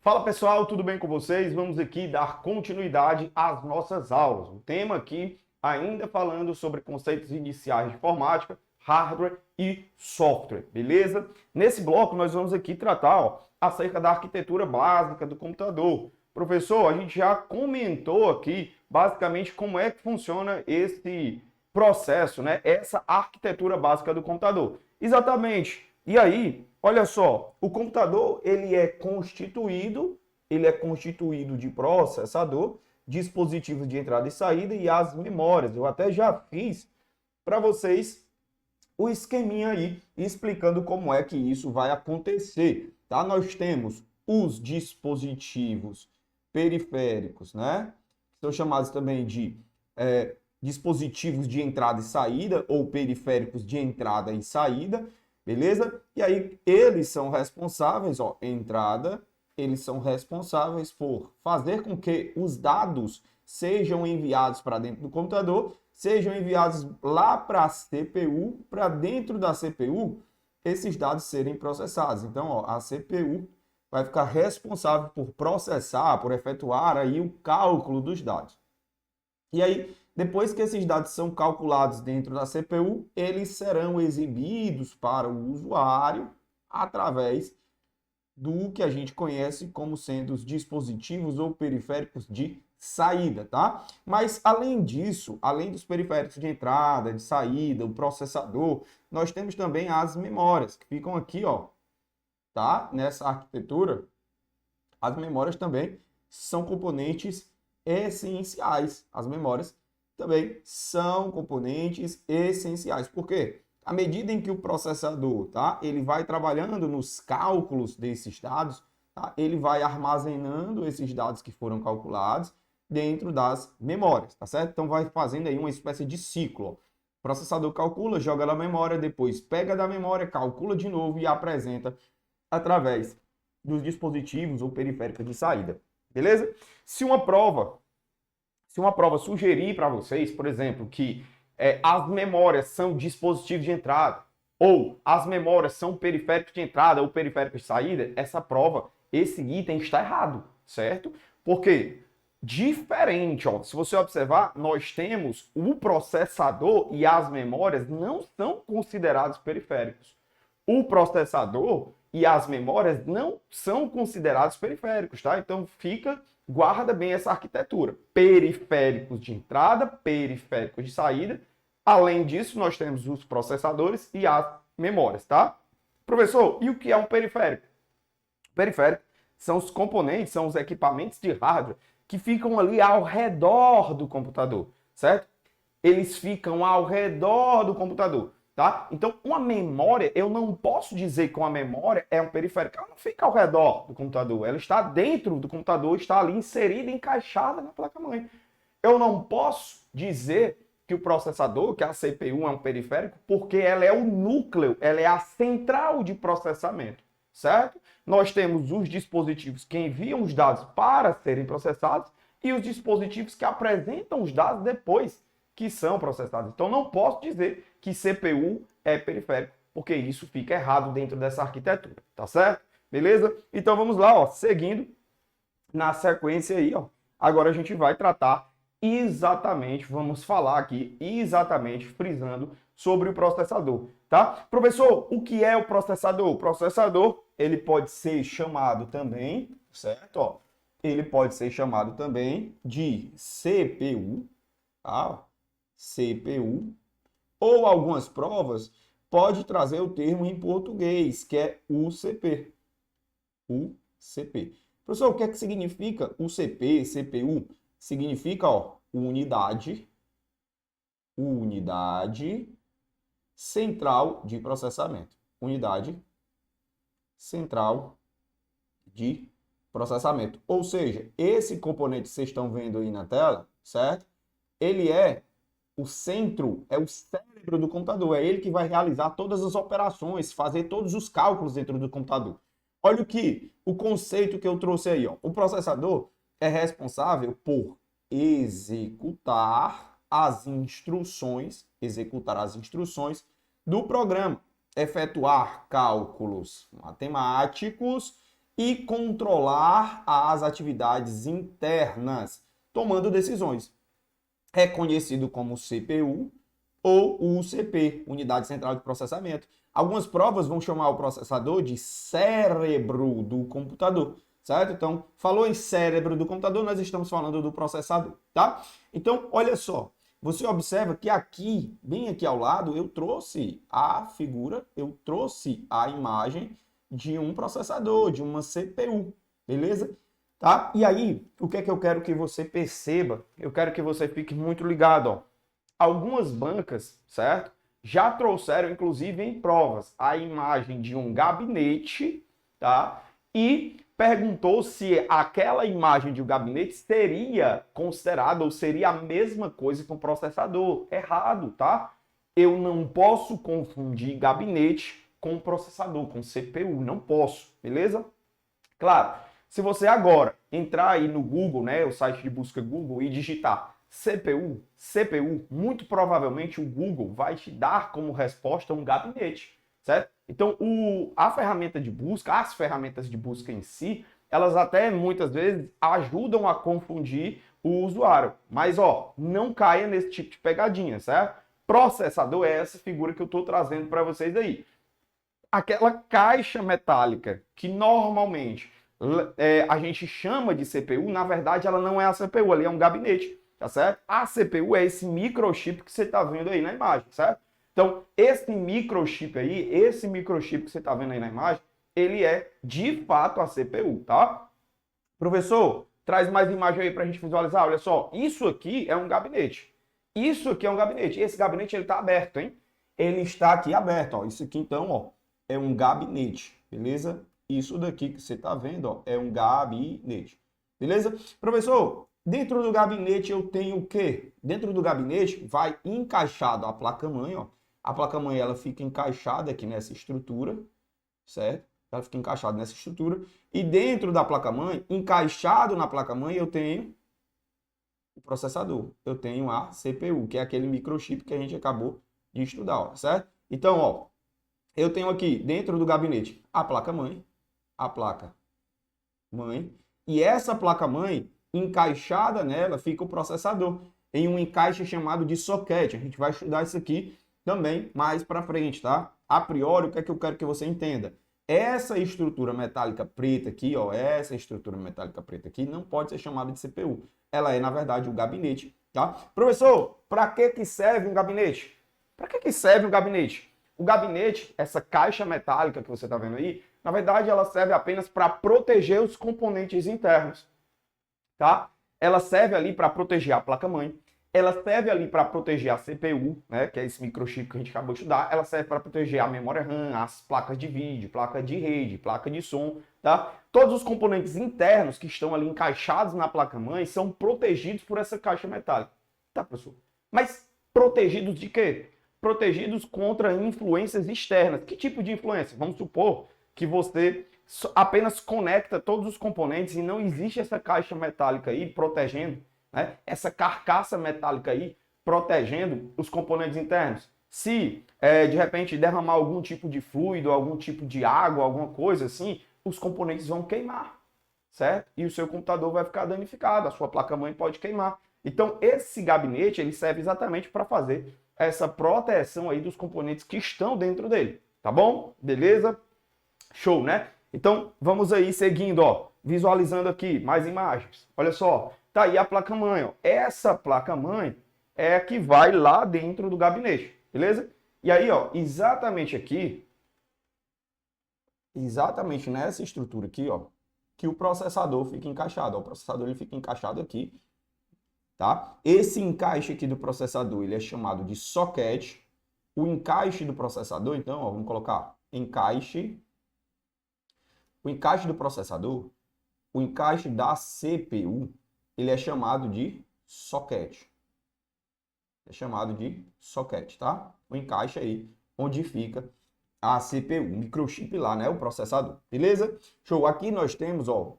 Fala pessoal, tudo bem com vocês? Vamos aqui dar continuidade às nossas aulas. O tema aqui, ainda falando sobre conceitos iniciais de informática, hardware e software, beleza? Nesse bloco nós vamos aqui tratar acerca da arquitetura básica do computador. Professor, a gente já comentou aqui basicamente como é que funciona esse processo, né? Essa arquitetura básica do computador. Exatamente. E aí, olha só, o computador ele é constituído de processador, dispositivos de entrada e saída e as memórias. Eu até já fiz para vocês o esqueminha aí explicando como é que isso vai acontecer, tá? Nós temos os dispositivos periféricos, né? São chamados também de dispositivos de entrada e saída ou periféricos de entrada e saída. Beleza? E aí eles são responsáveis, ó, entrada, eles são responsáveis por fazer com que os dados sejam enviados para dentro do computador, sejam enviados lá para a CPU, para dentro da CPU, esses dados serem processados. Então, ó, a CPU vai ficar responsável por processar, por efetuar aí o cálculo dos dados. E aí, depois que esses dados são calculados dentro da CPU, eles serão exibidos para o usuário através do que a gente conhece como sendo os dispositivos ou periféricos de saída, tá? Mas além disso, além dos periféricos de entrada, de saída, o processador, nós temos também as memórias, que ficam aqui, ó, tá? Nessa arquitetura, as memórias também são componentes essenciais. As memórias também são componentes essenciais. Por quê? À medida em que o processador, tá, ele vai trabalhando nos cálculos desses dados, tá, ele vai armazenando esses dados que foram calculados dentro das memórias, tá certo? Então vai fazendo aí uma espécie de ciclo. Ó. O processador calcula, joga na memória, depois pega da memória, calcula de novo e apresenta através dos dispositivos ou periféricos de saída. Beleza? Se uma prova sugerir para vocês, por exemplo, que as memórias são dispositivos de entrada ou as memórias são periféricos de entrada ou periféricos de saída, essa prova, esse item está errado, certo? Porque diferente, ó, se você observar, nós temos o processador e as memórias não são considerados periféricos. O processador e as memórias não são considerados periféricos, tá? Então guarda bem essa arquitetura. Periféricos de entrada, periféricos de saída. Além disso, nós temos os processadores e as memórias, tá? Professor, e o que é um periférico? Periférico são os componentes, são os equipamentos de hardware que ficam ali ao redor do computador, certo? Eles ficam ao redor do computador. Tá? Então, uma memória, eu não posso dizer que uma memória é um periférico. Ela não fica ao redor do computador. Ela está dentro do computador, está ali inserida, encaixada na placa-mãe. Eu não posso dizer que o processador, que a CPU é um periférico, porque ela é o núcleo, ela é a central de processamento, certo? Nós temos os dispositivos que enviam os dados para serem processados e os dispositivos que apresentam os dados depois que são processados. Então, não posso dizer que CPU é periférico, porque isso fica errado dentro dessa arquitetura, tá certo? Beleza? Então, vamos lá, ó, seguindo na sequência aí, ó. Agora a gente vai tratar exatamente, vamos falar aqui exatamente, frisando sobre o processador, tá? Professor, o que é o processador? O processador, ele pode ser chamado também, certo? Ó, ele pode ser chamado também de CPU, tá? CPU, ou algumas provas pode trazer o termo em português, que é UCP. UCP. Professor, o que é que significa UCP, CPU? Significa, ó, unidade central de processamento. Unidade central de processamento. Ou seja, esse componente que vocês estão vendo aí na tela, certo? Ele é o centro, é o cérebro do computador, é ele que vai realizar todas as operações, fazer todos os cálculos dentro do computador. Olha o conceito que eu trouxe aí, ó. O processador é responsável por executar as instruções do programa, efetuar cálculos matemáticos e controlar as atividades internas, tomando decisões. É conhecido como CPU ou UCP, Unidade Central de Processamento. Algumas provas vão chamar o processador de cérebro do computador, certo? Então, falou em cérebro do computador, nós estamos falando do processador, tá? Então, olha só, você observa que aqui, bem aqui ao lado, eu trouxe a figura, eu trouxe a imagem de um processador, de uma CPU, beleza? Tá? E aí, o que é que eu quero que você perceba? Eu quero que você fique muito ligado, ó. Algumas bancas, certo? Já trouxeram, inclusive em provas, a imagem de um gabinete, tá? E perguntou se aquela imagem de um gabinete seria considerada ou seria a mesma coisa que um processador. Errado, tá? Eu não posso confundir gabinete com processador, com CPU. Não posso, beleza? Claro, se você agora entrar aí no Google, né, o site de busca Google, e digitar CPU, muito provavelmente o Google vai te dar como resposta um gabinete, certo? Então, a ferramenta de busca, as ferramentas de busca em si, elas até muitas vezes ajudam a confundir o usuário. Mas, ó, não caia nesse tipo de pegadinha, certo? Processador é essa figura que eu estou trazendo para vocês aí. Aquela caixa metálica que normalmente a gente chama de CPU, na verdade ela não é a CPU, ali é um gabinete, tá certo? A CPU é esse microchip que você está vendo aí na imagem, certo? Então, esse microchip que você está vendo aí na imagem, ele é de fato a CPU, tá? Professor, traz mais imagem aí para a gente visualizar. Olha só, isso aqui é um gabinete. Isso aqui é um gabinete. Esse gabinete ele está aberto, hein? Ele está aqui aberto, ó. Isso aqui então, ó, é um gabinete, beleza? Isso daqui que você está vendo, ó, é um gabinete, beleza? Professor, dentro do gabinete eu tenho o quê? Dentro do gabinete vai encaixado a placa-mãe, ó. A placa-mãe ela fica encaixada aqui nessa estrutura, certo? Ela fica encaixada nessa estrutura. E dentro da placa-mãe, encaixado na placa-mãe, eu tenho o processador. Eu tenho a CPU, que é aquele microchip que a gente acabou de estudar, ó, certo? Então, ó, eu tenho aqui dentro do gabinete a placa-mãe, e essa placa-mãe, encaixada nela, fica o processador, em um encaixe chamado de soquete. A gente vai estudar isso aqui também mais para frente, tá? A priori, o que é que eu quero que você entenda? Essa estrutura metálica preta aqui, ó, essa estrutura metálica preta aqui não pode ser chamada de CPU. Ela é, na verdade, o gabinete, tá? Professor, para que serve um gabinete? Para que serve um gabinete? O gabinete, essa caixa metálica que você está vendo aí, na verdade, ela serve apenas para proteger os componentes internos, tá? Ela serve ali para proteger a placa-mãe, ela serve ali para proteger a CPU, né, que é esse microchip que a gente acabou de estudar, ela serve para proteger a memória RAM, as placas de vídeo, placa de rede, placa de som, tá? Todos os componentes internos que estão ali encaixados na placa-mãe são protegidos por essa caixa metálica. Tá, professor? Mas protegidos de quê? Protegidos contra influências externas. Que tipo de influência? Vamos supor que você apenas conecta todos os componentes e não existe essa caixa metálica aí protegendo, né? Essa carcaça metálica aí protegendo os componentes internos. Se de repente derramar algum tipo de fluido, algum tipo de água, alguma coisa assim, os componentes vão queimar, certo? E o seu computador vai ficar danificado, a sua placa-mãe pode queimar. Então esse gabinete ele serve exatamente para fazer essa proteção aí dos componentes que estão dentro dele, tá bom? Beleza? Show, né? Então, vamos aí seguindo, ó, visualizando aqui mais imagens. Olha só, tá aí a placa-mãe, ó. Essa placa-mãe é a que vai lá dentro do gabinete, beleza? E aí, ó, exatamente aqui, exatamente nessa estrutura aqui, ó, que o processador fica encaixado. Ó, o processador ele fica encaixado aqui, tá? Esse encaixe aqui do processador, ele é chamado de socket. O encaixe do processador, então, ó, vamos colocar encaixe. O encaixe do processador, o encaixe da CPU, ele é chamado de socket. É chamado de socket, tá? O encaixe aí, onde fica a CPU, o microchip lá, né? O processador, beleza? Show. Aqui nós temos, ó,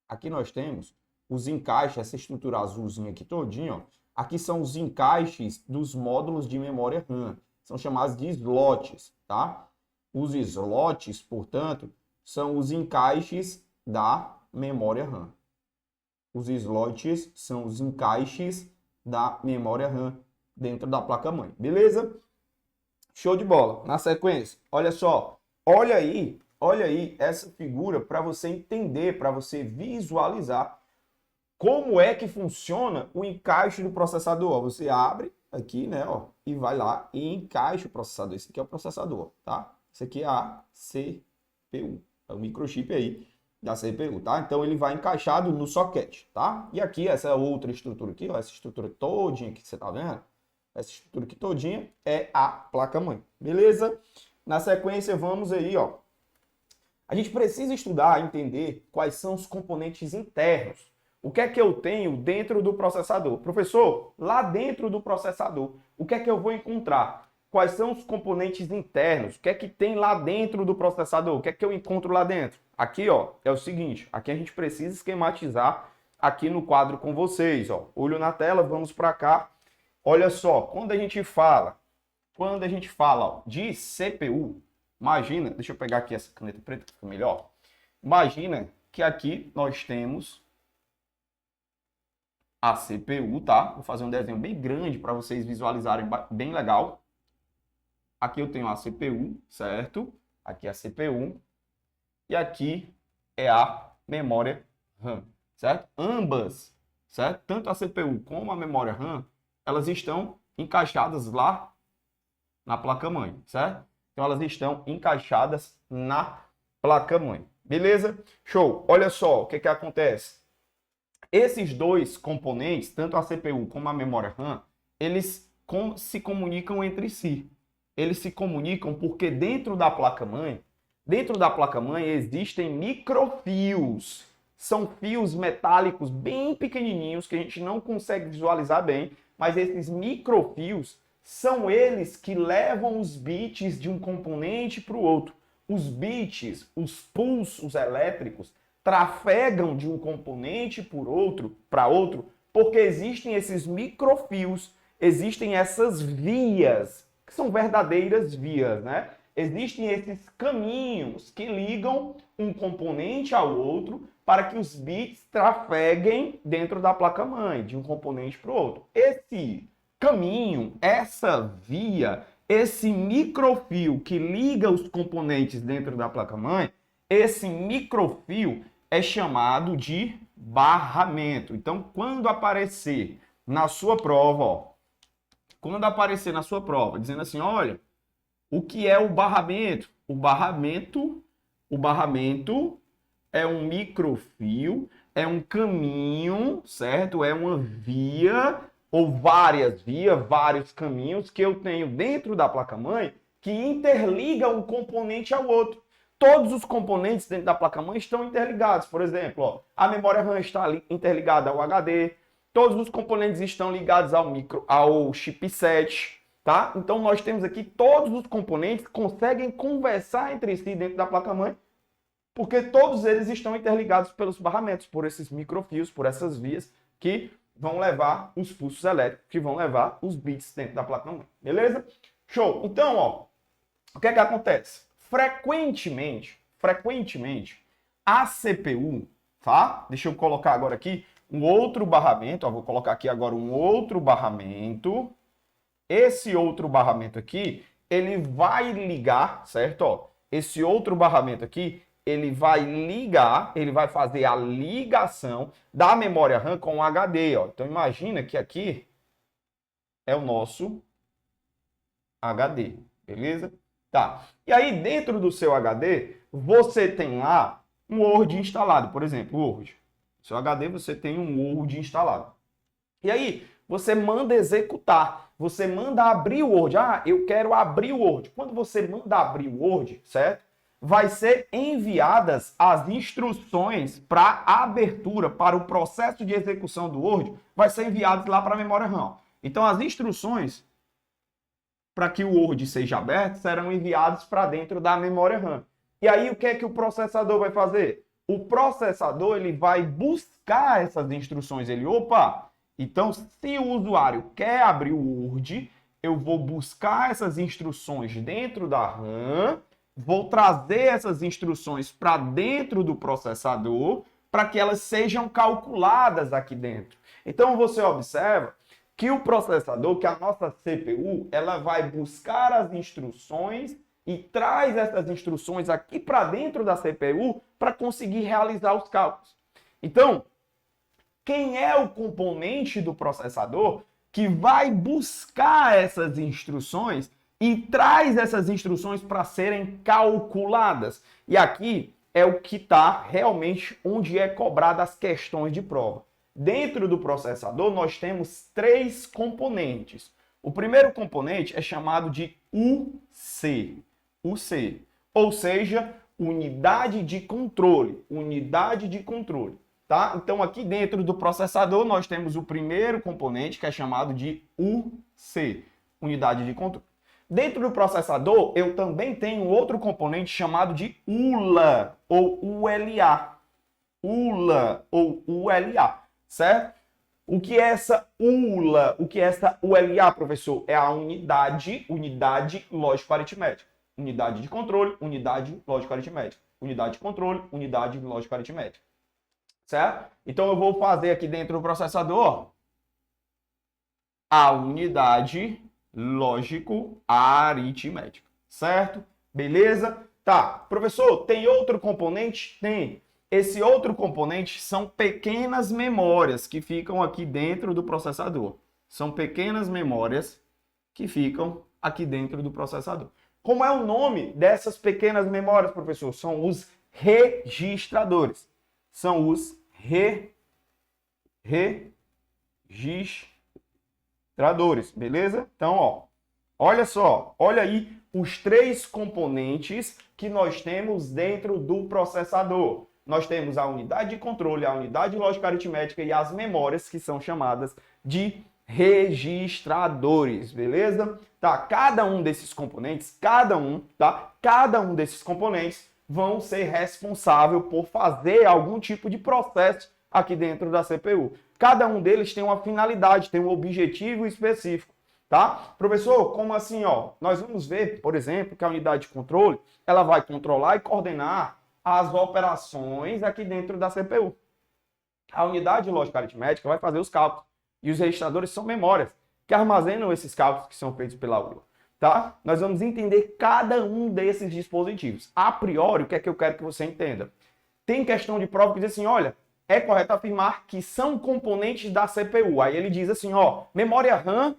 aqui nós temos os encaixes, essa estrutura azulzinha aqui todinha, ó. Aqui são os encaixes dos módulos de memória RAM. São chamados de slots, tá? Os slots, portanto, são os encaixes da memória RAM. Os slots são os encaixes da memória RAM dentro da placa-mãe. Beleza? Show de bola. Na sequência, olha só. Olha aí essa figura para você entender, para você visualizar como é que funciona o encaixe do processador. Ó, você abre aqui, né, ó, e vai lá e encaixa o processador. Esse aqui é o processador, tá? Esse aqui é a CPU, é o microchip aí da CPU, tá? Então ele vai encaixado no soquete, tá? E aqui essa outra estrutura aqui, ó, essa estrutura todinha que você tá vendo, essa estrutura aqui todinha é a placa-mãe, beleza? Na sequência vamos aí, ó. A gente precisa estudar, entender quais são os componentes internos. O que é que eu tenho dentro do processador? Professor, lá dentro do processador, o que é que eu vou encontrar? Quais são os componentes internos? O que é que tem lá dentro do processador? O que é que eu encontro lá dentro? Aqui, ó, é o seguinte, aqui a gente precisa esquematizar aqui no quadro com vocês, ó. Olho na tela, vamos para cá. Olha só, quando a gente fala, ó, de CPU, imagina, deixa eu pegar aqui essa caneta preta que fica melhor. Imagina que aqui nós temos a CPU, tá? Vou fazer um desenho bem grande para vocês visualizarem bem legal. Aqui eu tenho a CPU, certo? Aqui é a CPU. E aqui é a memória RAM, certo? Ambas, certo? Tanto a CPU como a memória RAM, elas estão encaixadas lá na placa-mãe, certo? Então elas estão encaixadas na placa-mãe. Beleza? Show! Olha só o que que acontece. Esses dois componentes, tanto a CPU como a memória RAM, eles se comunicam entre si. Eles se comunicam porque dentro da placa-mãe existem microfios. São fios metálicos bem pequenininhos que a gente não consegue visualizar bem, mas esses microfios são eles que levam os bits de um componente para o outro. Os bits, os pulsos elétricos, trafegam de um componente para outro, porque existem esses microfios, existem essas vias, que são verdadeiras vias, né? Existem esses caminhos que ligam um componente ao outro para que os bits trafeguem dentro da placa-mãe, de um componente para o outro. Esse caminho, essa via, esse microfio que liga os componentes dentro da placa-mãe, esse microfio é chamado de barramento. Então, quando aparecer na sua prova, ó, dizendo assim, olha, o que é o barramento? O barramento é um microfio, é um caminho, certo? É uma via ou várias vias, vários caminhos que eu tenho dentro da placa-mãe que interligam um componente ao outro. Todos os componentes dentro da placa-mãe estão interligados. Por exemplo, ó, a memória RAM está interligada ao HD, todos os componentes estão ligados ao chipset, tá? Então nós temos aqui todos os componentes conseguem conversar entre si dentro da placa-mãe, porque todos eles estão interligados pelos barramentos, por esses microfios, por essas vias que vão levar os pulsos elétricos, que vão levar os bits dentro da placa-mãe. Beleza? Show! Então, ó, o que é que acontece? Frequentemente, a CPU, tá? Deixa eu colocar agora aqui um outro barramento, ó, vou colocar aqui agora um outro barramento. Esse outro barramento aqui, ele vai ligar, certo? Ó, esse outro barramento aqui, ele vai ligar, ele vai fazer a ligação da memória RAM com o HD, ó. Então imagina que aqui é o nosso HD, beleza? Tá. E aí, dentro do seu HD, você tem lá um Word instalado, por exemplo, Word. No seu HD você tem um Word instalado. E aí, você manda executar, você manda abrir o Word. Ah, eu quero abrir o Word. Quando você manda abrir o Word, certo? Vai ser enviadas as instruções para abertura, para o processo de execução do Word, vai ser enviadas lá para a memória RAM. Então, as instruções para que o Word seja aberto, serão enviados para dentro da memória RAM. E aí, o que é que o processador vai fazer? O processador ele vai buscar essas instruções. Opa, então se o usuário quer abrir o Word, eu vou buscar essas instruções dentro da RAM vou trazer essas instruções para dentro do processador para que elas sejam calculadas aqui dentro. Então, você observa que o processador, que a nossa CPU, ela vai buscar as instruções e traz essas instruções aqui para dentro da CPU para conseguir realizar os cálculos. Então, quem é o componente do processador que vai buscar essas instruções e traz essas instruções para serem calculadas? E aqui é o que está realmente onde é cobrado as questões de prova. Dentro do processador, nós temos 3 componentes. O primeiro componente é chamado de UC. UC, ou seja, unidade de controle. Unidade de controle. Tá? Então, aqui dentro do processador, nós temos o primeiro componente, que é chamado de UC, unidade de controle. Dentro do processador, eu também tenho outro componente chamado de ULA, ou ULA. ULA, ou ULA, certo? O que é essa ULA? O que é essa ULA, professor? É a unidade lógico-aritmética. Unidade de controle, unidade lógico-aritmética. Unidade de controle, unidade lógico-aritmética. Certo? Então, eu vou fazer aqui dentro do processador a unidade lógico-aritmética. Certo? Beleza? Tá. Professor, tem outro componente? Tem. Esse outro componente são pequenas memórias que ficam aqui dentro do processador. São pequenas memórias que ficam aqui dentro do processador. Como é o nome dessas pequenas memórias, professor? São os registradores. São os registradores, beleza? Então, ó, olha só, olha aí os 3 componentes que nós temos dentro do processador. Nós temos a unidade de controle, a unidade lógico-aritmética e as memórias, que são chamadas de registradores, beleza? Tá, cada um desses componentes, cada um desses componentes vão ser responsável por fazer algum tipo de processo aqui dentro da CPU. Cada um deles tem uma finalidade, tem um objetivo específico, tá? Professor, como assim, ó? Nós vamos ver, por exemplo, que a unidade de controle, ela vai controlar e coordenar as operações aqui dentro da CPU. A unidade lógico-aritmética vai fazer os cálculos. E os registradores são memórias que armazenam esses cálculos que são feitos pela ULA. Tá? Nós vamos entender cada um desses dispositivos. A priori, o que é que eu quero que você entenda? Tem questão de prova que diz assim, olha, é correto afirmar que são componentes da CPU. Aí ele diz assim, ó, memória RAM,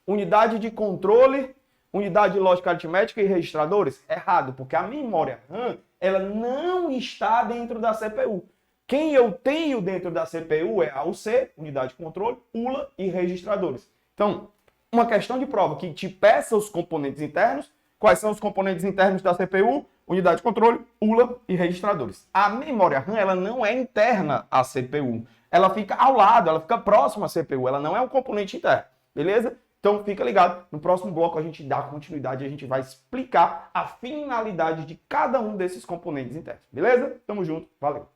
unidade de controle, unidade lógica aritmética e registradores. Errado, porque a memória RAM, ela não está dentro da CPU. Quem eu tenho dentro da CPU é a UC, unidade de controle, ULA e registradores. Então, uma questão de prova que te peça os componentes internos. Quais são os componentes internos da CPU? Unidade de controle, ULA e registradores. A memória RAM, ela não é interna à CPU. Ela fica ao lado, ela fica próxima à CPU. Ela não é um componente interno. Beleza? Então, fica ligado. No próximo bloco, a gente dá continuidade e a gente vai explicar a finalidade de cada um desses componentes internos. Beleza? Tamo junto. Valeu.